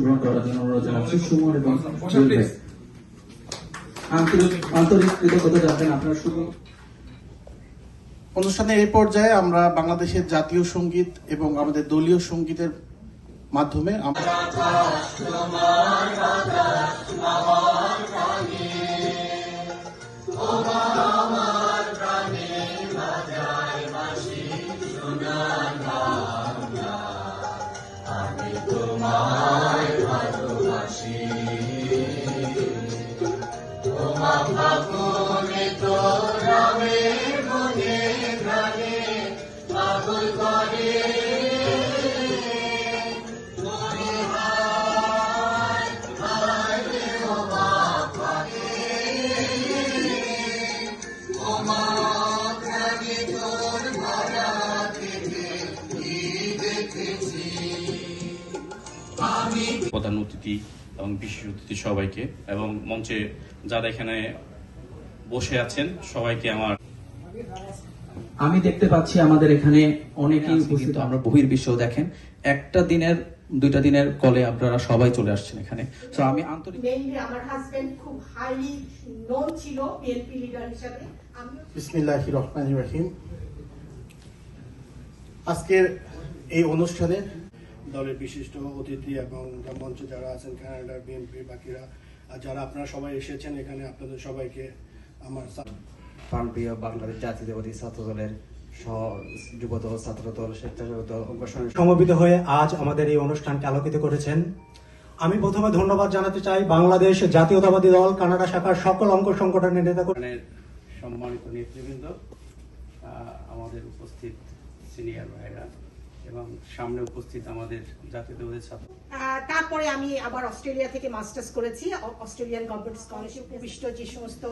গ্রহণ করার জন্য অনুরোধ জানাচ্ছি সুমন এবং আন্তরিক কৃতজ্ঞতা জানাবেন আপনার শুধু। অনুষ্ঠানের এই পর্যায়ে আমরা বাংলাদেশের জাতীয় সঙ্গীত এবং আমাদের দলীয় সঙ্গীতের মাধ্যমে প্রধান অতিথি এবং বিশেষ অতিথি সবাইকে এবং মঞ্চে যারা এখানে বসে আছেন সবাইকে আমি দেখতে পাচ্ছি আমাদের এখানে অনেকেই উপস্থিত। আমরা বহির্বিশ্ব দেখেন একটা দিনের দুইটা দিনের কলে আপনারা সবাই চলে আসছেন এখানে। তো আমি আন্তরিক আমার হাজবেন্ড খুব হাইলি নোন ছিল বিএনপি লিডার হিসেবে। বিসমিল্লাহির রহমানির রহিম। আজকের এই অনুষ্ঠানে দলের বিশিষ্ট অতিথি এবং মঞ্চে যারা আছেন কানাডার বিএনপি বাকিরা যারা আপনারা সবাই এসেছেন এখানে, আপনাদের সবাইকে আমার প্রাণপ্রিয় বাংলাদেশ জাতীয়তাবাদী ছাত্র দলের যুবদল ছাত্রদল স্বেচ্ছাসেবক দল সমবেত হয়ে আজ আমাদের এই অনুষ্ঠানকে আলোকিত করেছেন। আমি প্রথমে ধন্যবাদ জানাতে চাই বাংলাদেশ জাতীয়তাবাদী দল কানাডা শাখার সকল অঙ্গ সংগঠনের নেতা সম্মানিত নেতৃবৃন্দ, আমাদের উপস্থিত সিনিয়র ভাইরা এবং সামনে উপস্থিত আমাদের জাতীয়তাবাদী ছাত্র। তারপরে আমি আবার অস্ট্রেলিয়া থেকে মাস্টার্স করেছি, অস্ট্রেলিয়ান গভর্নমেন্ট স্কলারশিপ বিশিষ্ট যে সমস্ত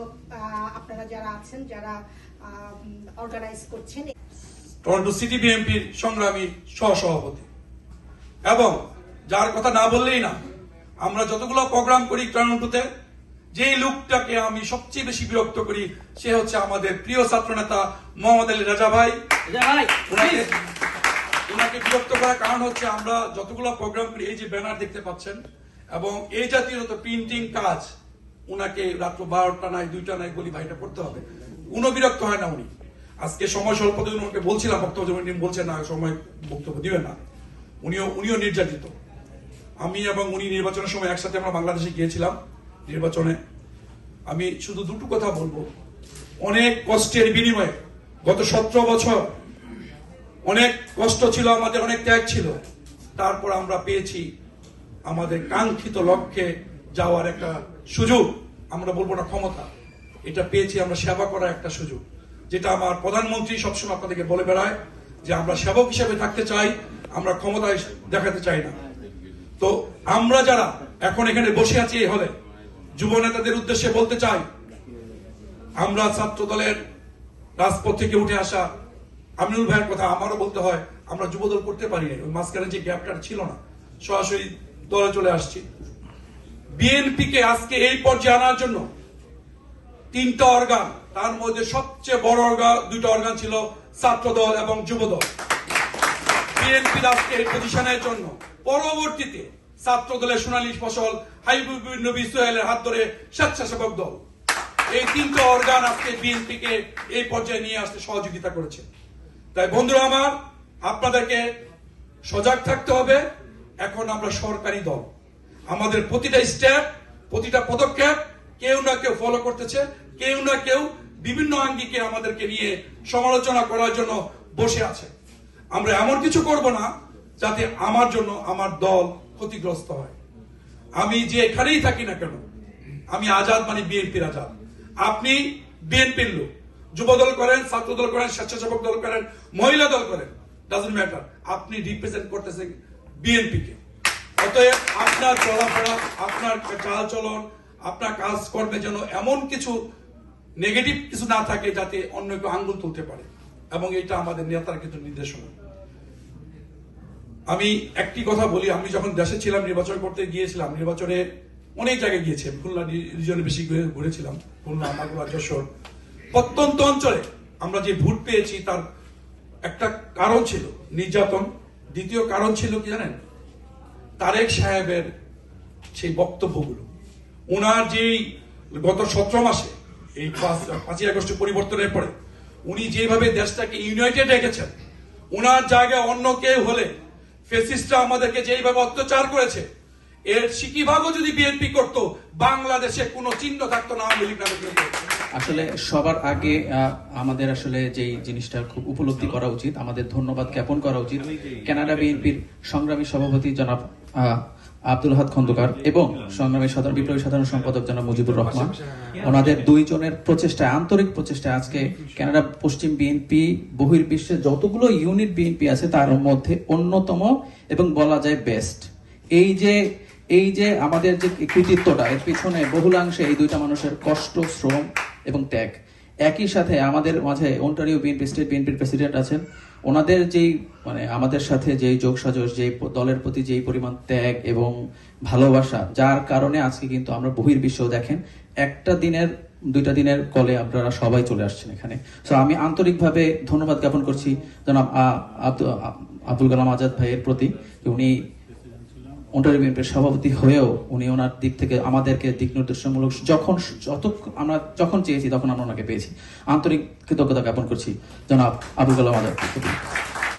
আপনারা যারা আছেন যারা অর্গানাইজ করছেন। টরন্টো সিটি বিএনপির সংগ্রামী সহসভাপতি এবং যার কথা না বললেই না, আমরা যতগুলো প্রোগ্রাম করি টরন্টোতে, যেই লোকটাকে আমি সবচেয়ে বেশি বিরক্ত করি সে হচ্ছে আমাদের প্রিয় ছাত্র নেতা মোহাম্মদ আলী রাজা ভাই। ওনাকে বিরক্ত করার কারণ হচ্ছে আমরা যতগুলো প্রোগ্রাম করি, এই যে ব্যানার দেখতে পাচ্ছেন এবং এই জাতীয় প্রিন্টিং কাজ, উনাকে রাত্র 12টা নাই 2টা নাই বলি ভাইটা করতে হবে, উনি বিরক্ত হয় না। উনি আজকে সময় স্বল্পতে উনাকে বলছিলাম বক্তব্য উনি বলছেন না সময় বক্তব্য দিবেন না, উনিও নির্যাতিত। আমি এবং উনি নির্বাচনের সময় একসাথে আমরা বাংলাদেশে গিয়েছিলাম নির্বাচনে। আমি শুধু দুটো কথা বলবো, অনেক কষ্টের বিনিময়ে গত 17 বছর অনেক কষ্ট ছিল আমাদের, অনেক ত্যাগ ছিল, তারপর আমরা পেয়েছি আমাদের কাঙ্ক্ষিত লক্ষ্যে যাওয়ার একটা সুযোগ। আমরা বলবো না ক্ষমতা, এটা পেয়েছি আমরা সেবা করার একটা সুযোগ, যেটা আমার প্রধানমন্ত্রী সবসময় আপনাদেরকে বলে বেড়ায় যে আমরা সেবক হিসেবে থাকতে চাই, আমরা ক্ষমতায় দেখাতে চাই না। তো আমরা যারা এখন এখানে বসে আছি এই হলে, যুব নেতাদের উদ্দেশ্যে বলতে চাই, আমরা ছাত্র দলের রাজপথ থেকে উঠে আসা আমিনুল ভাইয়ের কথা আমারও বলতে হয়, আমরা যুবদল করতে পারি না, ওই মাঝখানে যে গ্যাপটা ছিল না, সরাসরি দলে চলে আসছি। বিএনপি কে আজকে এই পর্যায়ে আনার জন্য 3টা অর্গান, তার মধ্যে সবচেয়ে বড় অর্গান 2টা অর্গান ছিল ছাত্র দল এবং যুবদল। বিএনপি আজকে এই পজিশনের জন্য পরবর্তীতে ছাত্র দলের সোনালী ফসল হাবিবুর নবী সোহেলের হাত ধরে স্বেচ্ছাসেবক দল, এই 3টা অর্গান আজকে বিএনপি কে এই পর্যায়ে নিয়ে আসতে সহযোগিতা করেছে। তাই বন্ধুরা আমার, আপনাদেরকে সজাগ থাকতে হবে। এখন আমরা সরকারি দল, আমাদের প্রতিটা স্টেপ প্রতিটা পদক্ষেপ কেউ না কেউ ফলো করতেছে, কেউ না কেউ বিভিন্ন আঙ্গিকে আমাদেরকে নিয়ে সমালোচনা করার জন্য বসে আছে। আমরা এমন কিছু করব না যাতে আমার জন্য আমার দল ক্ষতিগ্রস্ত হয়। আমি যে এখানেই থাকি না কেন, আমি আজাদ মানে বিএনপির আজাদ। আপনি বিএনপির লোক, যুব দল করেন, ছাত্র দল করেন, স্বেচ্ছাসেবক দল করেন, মহিলা দল করেন, ডাজন্ট ম্যাটার, আপনি রিপ্রেজেন্ট করতেছেন বিএনপিকে। অতএব আপনার চলাফেরা, আপনার চাল চলন, আপনার কাজকর্মে যেন এমন কিছু নেগেটিভ কিছু না থাকে যাতে অন্য কেউ আঙ্গুল তুলতে পারে, এবং এটা আমাদের নেতার কিছু নির্দেশনা। আমি একটি কথা বলি, আমি যখন দেশে ছিলাম, নির্বাচন করতে গিয়েছিলাম, নির্বাচনে অনেক জায়গায় গিয়েছি, খুলনা রিজনে বেশি ঘুরেছিলাম, খুলনা, মাগুরা, যশোর, প্রত্যন্ত অঞ্চলে আমরা যে ভোট পেয়েছি তার একটা কারণ ছিল নির্যাতন, দ্বিতীয় কারণ ছিল কি জানেন, তারেক সাহেবের সেই বক্তব্যগুলো। ওনার যেই গত 17 মাসে এই 5ই আগস্ট পরিবর্তনের পরে উনি যেভাবে দেশটাকে ইউনাইটেড রেখেছেন, ওনার জায়গায় অন্য কেউ হলে, ফ্যাসিস্টরা আমাদেরকে যেইভাবে অত্যাচার করেছে, এর সিকিভাগও যদি বিএনপি করত, বাংলাদেশে কোনো চিহ্ন থাকতো না আওয়ামী লীগ নামে। আসলে সবার আগে আমাদের আসলে যেই জিনিসটা খুব উপলব্ধি করা উচিত, আমাদের ধন্যবাদ জ্ঞাপন করা উচিত কানাডা বিএনপির সংগ্রামী সভাপতি জনাব আব্দুল আহাদ খন্দকার এবং সংগ্রামী বিপ্লবী সাধারণ সম্পাদক জনাব মুজিবুর রহমান, ওনাদের দুইজনের প্রচেষ্টায়, আন্তরিক প্রচেষ্টায় আজকে কানাডা পশ্চিম বিএনপি বহির্বিশ্বে যতগুলো ইউনিট বিএনপি আছে তার মধ্যে অন্যতম এবং বলা যায় বেস্ট। এই যে আমাদের যে কৃতিত্বটা, এর পিছনে বহুলাংশে এই দুইটা মানুষের কষ্ট, শ্রম এবং ত্যাগ। একই সাথে আমাদের মাঝে অন্টারিও বিএনপি স্টেট বিএনপির প্রেসিডেন্ট আছেন, ওনাদের যেই আমাদের সাথে যেই যোগসাজশ, যেই দলের প্রতি যেই পরিমাণ ত্যাগ এবং ভালোবাসা, যার কারণে আজকে কিন্তু আমরা বহির্বিশ্বেও দেখেন একটা দিনের 2টা দিনের কলে আপনারা সবাই চলে আসছেন এখানে। সো আমি আন্তরিকভাবে ধন্যবাদ জ্ঞাপন করছি জনাব আব্দুল কালাম আজাদ ভাইয়ের প্রতি, উনি অন্টারিও বিএনপির সভাপতি হয়েও উনি ওনার দিক থেকে আমাদেরকে দিক নির্দেশমূলক আমরা যখন চেয়েছি তখন আমরা ওনাকে পেয়েছি। আন্তরিক কৃতজ্ঞতা জ্ঞাপন করছি জনাব আব্দুল কালাম আজাদ।